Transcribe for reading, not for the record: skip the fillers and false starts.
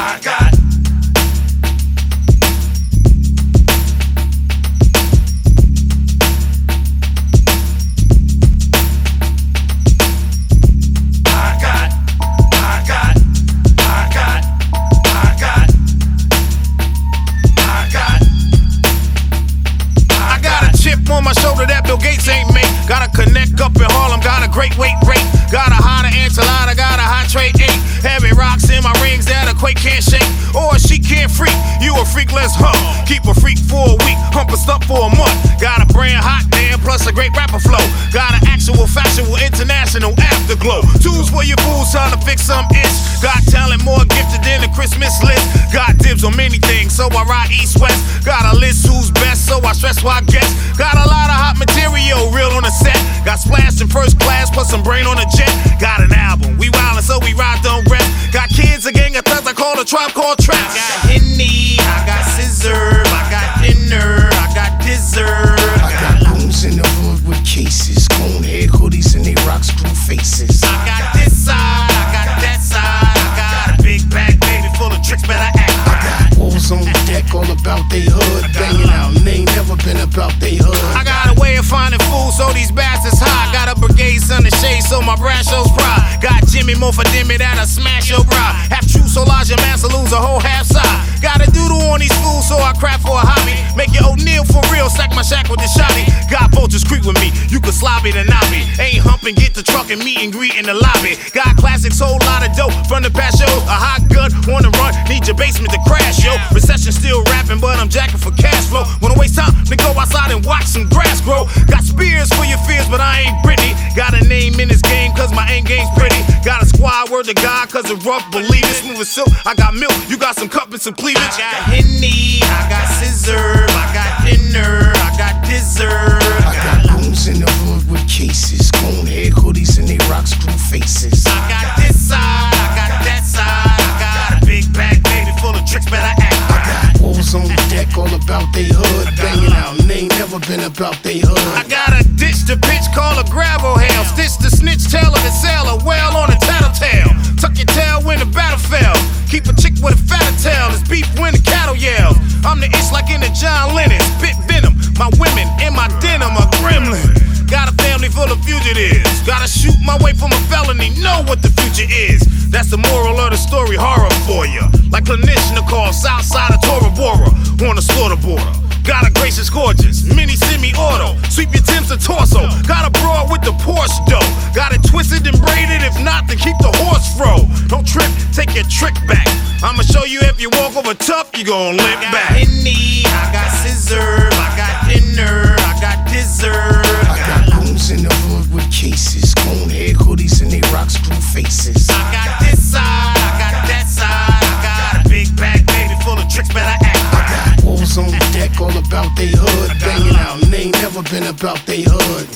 I got on my shoulder that Bill Gates ain't make. Got a connect up in Harlem, got a great weight rate. Got a hotter enchilada, got a hot tray 8. Heavy rocks in my rings that a quake can't shake. Or she can't freak, you a freak, let's hump. Keep a freak for a week, hump a stump for a month. Got a brand hot damn, plus a great rapper flow. Got an actual, factual, international afterglow. Tools for your fools trying to fix some ish. Got talent more gifted than the Christmas list. Got dibs on many things, so I ride east-west. Got a list who's best, so I stress why I guess. Got a lot of hot material, real on the set. Got splashed in first class, plus some brain on a jet. Got an album, we wildin', so we ride, don't rest. Got kids, a gang of thugs, I call a tribe called Trap. I got Henny, I got Scissor, I got dinner, I got dessert. I got goons in the hood with cases, cone head hoodies and they rock screw faces. I got this side, I got that side. I got a big bag, baby, full of tricks, better act. I got wolves on the deck, all about they hood. Banging out, and they ain't never been about they hood. I got a way of finding food, so these bastards high. Got a brigade, sun and shade, so my brass shows pride. Got Jimmy more for Dimmy that'll smash your bride. Half true, so large your master lose a whole half side. Got a doodle on these fools, so I craft for a hobby. Make your O'Neal for real, sack my shack with the shotty. Got vultures creep with me, you can sloppy the knobby. Ain't humping, get the truck and meet and greet in the lobby. Got classics, whole lot of dope from the past shows. A hot gun, wanna run, need your basement to crash, yo. Recession still rapping, but I'm jacking for cash flow. Wanna waste time, then go outside and watch some grass grow. Got spears for your fears, but I ain't Britney. Got a name in this game, cause my end game's pretty. Got a squad, word to God, cause it rough, believe it. Smooth as silk, I got milk, you got some cup and some cleavage. I got Henny, I got Scissor, I got dinner, I got dessert. I got goons in the hood with cases, cone head hoodies and they rock screw faces. I got this side, I got that side. I got a big bag, baby, full of tricks, better act. I got wolves on the deck, all about they hood. Banging out, and they ain't never been about they hood. I got a ditch to pitch, call a gravel hail. Stitch the snitch, tail of the sailor, well on a tattletale. Tuck your tail when the battle fell. Keep a chick with a fatter tail, it's beef when the cattle yells. I'm the itch like in the John Lennon, spit venom. My women in my denim are gremlin. Got a family full of fugitives. Gotta shoot my way from a felony, know what the future is. That's the moral of the story, horror for ya. Like clinician call Southside of Tora Bora on the slaughter border. Got a gracious, gorgeous, mini semi-auto. Sweep your Timbs to torso. Got a broad with the Porsche dough. Got it twisted and braided, if not, then keep the horse fro. Don't trip, take your trick back. I'ma show you if you walk over tough, you gon' limp back. I got Henny, I got Scissor, I got dinner, I got dessert. I got goons in the hood with cases, cone head hoodies and they rock screw faces. I got this side, I got that side. I got a big bag, baby, full of tricks, better act. I got wolves on the deck, all about they hood. Banging out, and they ain't never been about they hood.